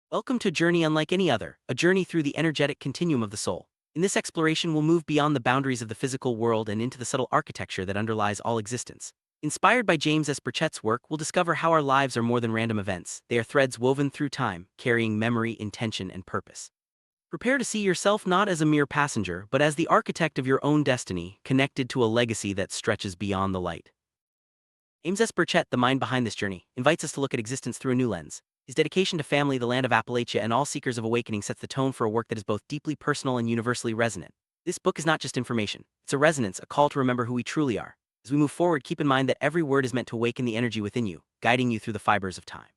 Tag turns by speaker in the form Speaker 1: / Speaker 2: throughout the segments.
Speaker 1: Welcome to Journey Unlike Any Other, a journey through the energetic continuum of the soul. In this exploration, we'll move beyond the boundaries of the physical world and into the subtle architecture that underlies all existence. Inspired by James S. Burchett's work, we'll discover how our lives are more than random events. They are threads woven through time, carrying memory, intention, and purpose. Prepare to see yourself not as a mere passenger, but as the architect of your own destiny, connected to a legacy that stretches beyond the light. James S. Burchett, the mind behind this journey, invites us to look at existence through a new lens. His dedication to family, the land of Appalachia, and all seekers of awakening sets the tone for a work that is both deeply personal and universally resonant. This book is not just information, it's a resonance, a call to remember who we truly are. As we move forward, keep in mind that every word is meant to awaken the energy within you, guiding you through the fibers of time.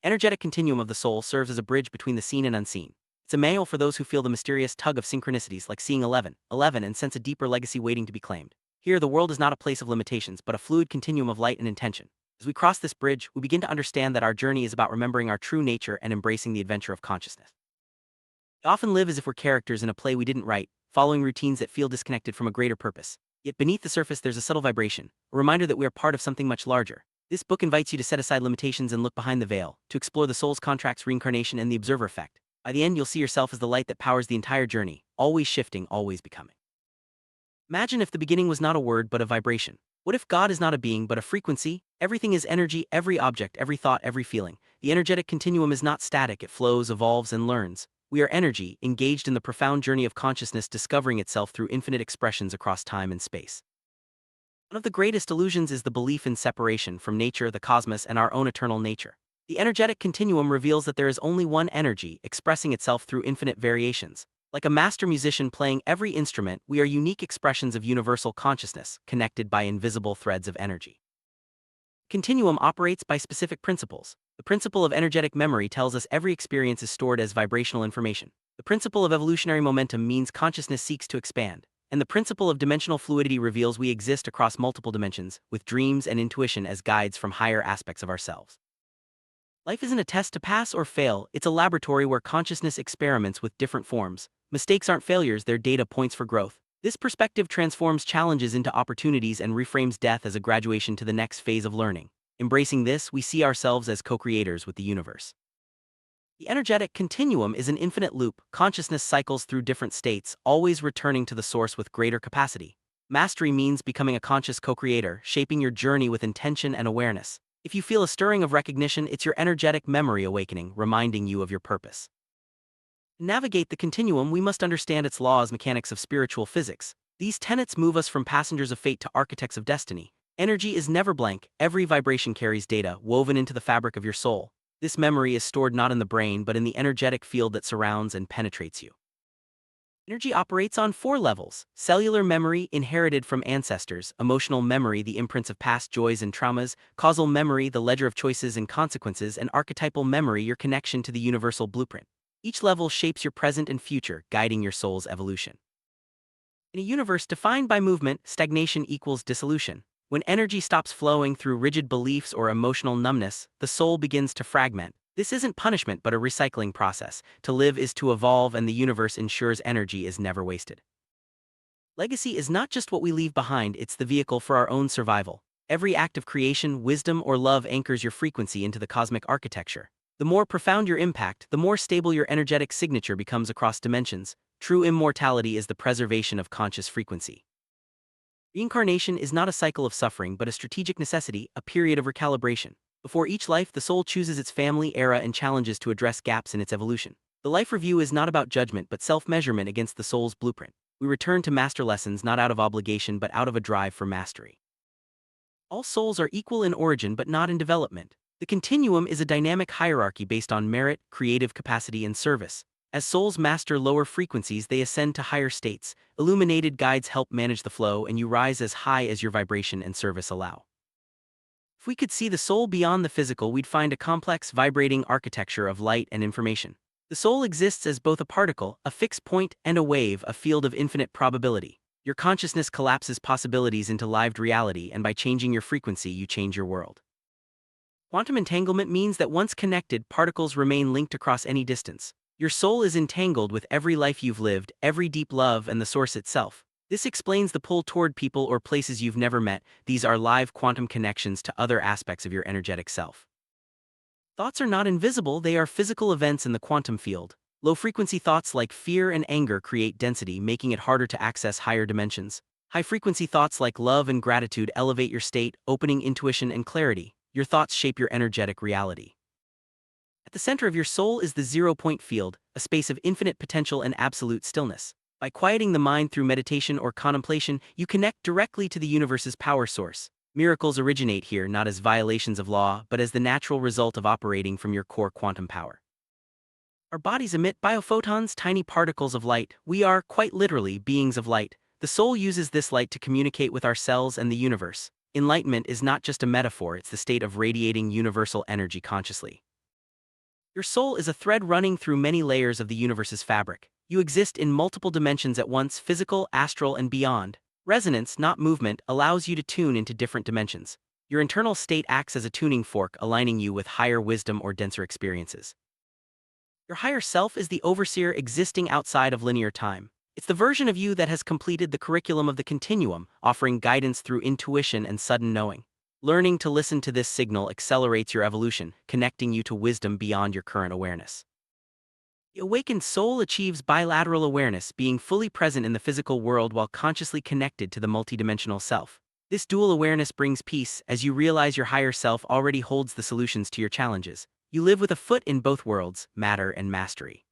Speaker 1: Energetic continuum of the soul serves as a bridge between the seen and unseen. It's a manual for those who feel the mysterious tug of synchronicities, like seeing 11, and sense a deeper legacy waiting to be claimed. Here, the world is not a place of limitations, but a fluid continuum of light and intention. As we cross this bridge, we begin to understand that our journey is about remembering our true nature and embracing the adventure of consciousness. We often live as if we're characters in a play we didn't write, following routines that feel disconnected from a greater purpose. Yet beneath the surface there's a subtle vibration, a reminder that we are part of something much larger. This book invites you to set aside limitations and look behind the veil, to explore the soul's contracts, reincarnation, and the observer effect. By the end, you'll see yourself as the light that powers the entire journey, always shifting, always becoming. Imagine if the beginning was not a word but a vibration. What if God is not a being but a frequency? Everything is energy, every object, every thought, every feeling. The energetic continuum is not static, it flows, evolves, and learns. We are energy, engaged in the profound journey of consciousness, discovering itself through infinite expressions across time and space. One of the greatest illusions is the belief in separation from nature, the cosmos, and our own eternal nature. The energetic continuum reveals that there is only one energy, expressing itself through infinite variations. Like a master musician playing every instrument, we are unique expressions of universal consciousness, connected by invisible threads of energy. Continuum operates by specific principles. The principle of energetic memory tells us every experience is stored as vibrational information. The principle of evolutionary momentum means consciousness seeks to expand. And the principle of dimensional fluidity reveals we exist across multiple dimensions, with dreams and intuition as guides from higher aspects of ourselves. Life isn't a test to pass or fail, it's a laboratory where consciousness experiments with different forms. Mistakes aren't failures, they're data points for growth. This perspective transforms challenges into opportunities and reframes death as a graduation to the next phase of learning. Embracing this, we see ourselves as co-creators with the universe. The energetic continuum is an infinite loop. Consciousness cycles through different states, always returning to the source with greater capacity. Mastery means becoming a conscious co-creator, shaping your journey with intention and awareness. If you feel a stirring of recognition, it's your energetic memory awakening, reminding you of your purpose. To navigate the continuum, we must understand its laws, mechanics of spiritual physics. These tenets move us from passengers of fate to architects of destiny. Energy is never blank, every vibration carries data, woven into the fabric of your soul. This memory is stored not in the brain but in the energetic field that surrounds and penetrates you. Energy operates on 4 levels: cellular memory, inherited from ancestors; emotional memory, the imprints of past joys and traumas; causal memory, the ledger of choices and consequences; and archetypal memory, your connection to the universal blueprint. Each level shapes your present and future, guiding your soul's evolution. In a universe defined by movement, stagnation equals dissolution. When energy stops flowing through rigid beliefs or emotional numbness, the soul begins to fragment. This isn't punishment but a recycling process. To live is to evolve, and the universe ensures energy is never wasted. Legacy is not just what we leave behind, it's the vehicle for our own survival. Every act of creation, wisdom, or love anchors your frequency into the cosmic architecture. The more profound your impact, the more stable your energetic signature becomes across dimensions. True immortality is the preservation of conscious frequency. Reincarnation is not a cycle of suffering but a strategic necessity, a period of recalibration. Before each life, the soul chooses its family, era, and challenges to address gaps in its evolution. The life review is not about judgment but self-measurement against the soul's blueprint. We return to master lessons not out of obligation but out of a drive for mastery. All souls are equal in origin but not in development. The continuum is a dynamic hierarchy based on merit, creative capacity, and service. As souls master lower frequencies, they ascend to higher states. Illuminated guides help manage the flow, and you rise as high as your vibration and service allow. If we could see the soul beyond the physical, we'd find a complex, vibrating architecture of light and information. The soul exists as both a particle, a fixed point, and a wave, a field of infinite probability. Your consciousness collapses possibilities into lived reality, and by changing your frequency, you change your world. Quantum entanglement means that once connected, particles remain linked across any distance. Your soul is entangled with every life you've lived, every deep love, and the source itself. This explains the pull toward people or places you've never met. These are live quantum connections to other aspects of your energetic self. Thoughts are not invisible, they are physical events in the quantum field. Low-frequency thoughts like fear and anger create density, making it harder to access higher dimensions. High-frequency thoughts like love and gratitude elevate your state, opening intuition and clarity. Your thoughts shape your energetic reality. At the center of your soul is the zero-point field, a space of infinite potential and absolute stillness. By quieting the mind through meditation or contemplation, you connect directly to the universe's power source. Miracles originate here not as violations of law, but as the natural result of operating from your core quantum power. Our bodies emit biophotons, tiny particles of light. We are, quite literally, beings of light. The soul uses this light to communicate with our cells and the universe. Enlightenment is not just a metaphor, it's the state of radiating universal energy consciously. Your soul is a thread running through many layers of the universe's fabric. You exist in multiple dimensions at once, physical, astral, and beyond. Resonance, not movement, allows you to tune into different dimensions. Your internal state acts as a tuning fork, aligning you with higher wisdom or denser experiences. Your higher self is the overseer existing outside of linear time. It's the version of you that has completed the curriculum of the continuum, offering guidance through intuition and sudden knowing. Learning to listen to this signal accelerates your evolution, connecting you to wisdom beyond your current awareness. The awakened soul achieves bilateral awareness, being fully present in the physical world while consciously connected to the multidimensional self. This dual awareness brings peace, as you realize your higher self already holds the solutions to your challenges. You live with a foot in both worlds, matter and mastery.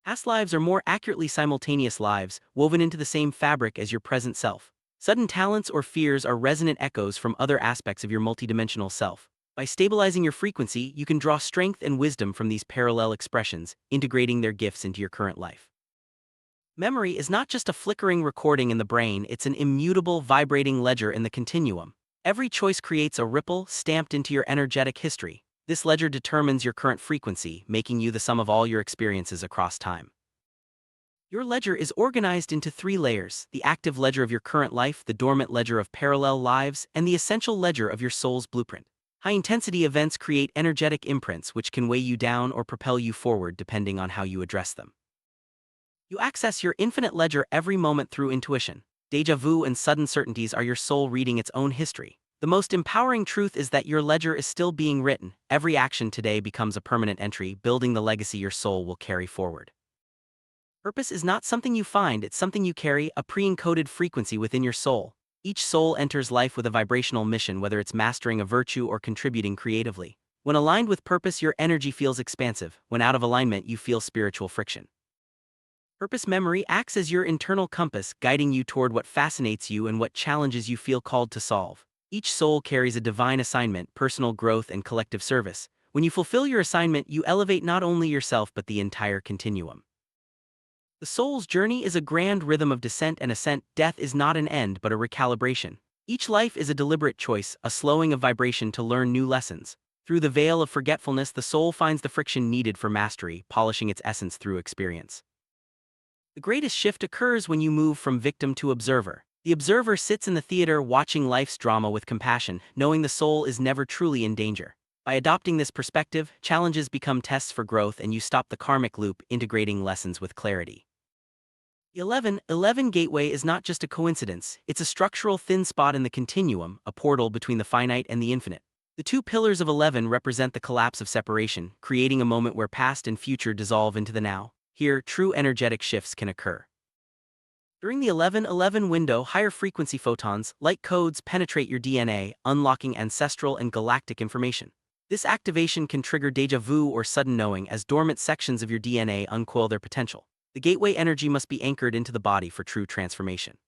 Speaker 1: Past lives are more accurately simultaneous lives, woven into the same fabric as your present self. Sudden talents or fears are resonant echoes from other aspects of your multidimensional self. By stabilizing your frequency, you can draw strength and wisdom from these parallel expressions, integrating their gifts into your current life. Memory is not just a flickering recording in the brain, it's an immutable, vibrating ledger in the continuum. Every choice creates a ripple stamped into your energetic history. This ledger determines your current frequency, making you the sum of all your experiences across time. Your ledger is organized into 3 layers: the active ledger of your current life, the dormant ledger of parallel lives, and the essential ledger of your soul's blueprint. High-intensity events create energetic imprints which can weigh you down or propel you forward depending on how you address them. You access your infinite ledger every moment through intuition. Déjà vu and sudden certainties are your soul reading its own history. The most empowering truth is that your ledger is still being written. Every action today becomes a permanent entry, building the legacy your soul will carry forward. Purpose is not something you find, it's something you carry, a pre-encoded frequency within your soul. Each soul enters life with a vibrational mission, whether it's mastering a virtue or contributing creatively. When aligned with purpose, your energy feels expansive. When out of alignment, you feel spiritual friction. Purpose memory acts as your internal compass, guiding you toward what fascinates you and what challenges you feel called to solve. Each soul carries a divine assignment: personal growth and collective service. When you fulfill your assignment, you elevate not only yourself but the entire continuum. The soul's journey is a grand rhythm of descent and ascent. Death is not an end but a recalibration. Each life is a deliberate choice, a slowing of vibration to learn new lessons. Through the veil of forgetfulness, the soul finds the friction needed for mastery, polishing its essence through experience. The greatest shift occurs when you move from victim to observer. The observer sits in the theater watching life's drama with compassion, knowing the soul is never truly in danger. By adopting this perspective, challenges become tests for growth and you stop the karmic loop, integrating lessons with clarity. The 1111 gateway is not just a coincidence, it's a structural thin spot in the continuum, a portal between the finite and the infinite. The 2 pillars of 11 represent the collapse of separation, creating a moment where past and future dissolve into the now. Here, true energetic shifts can occur. During the 1111 window, higher frequency photons, light codes, penetrate your DNA, unlocking ancestral and galactic information. This activation can trigger déjà vu or sudden knowing as dormant sections of your DNA uncoil their potential. The gateway energy must be anchored into the body for true transformation.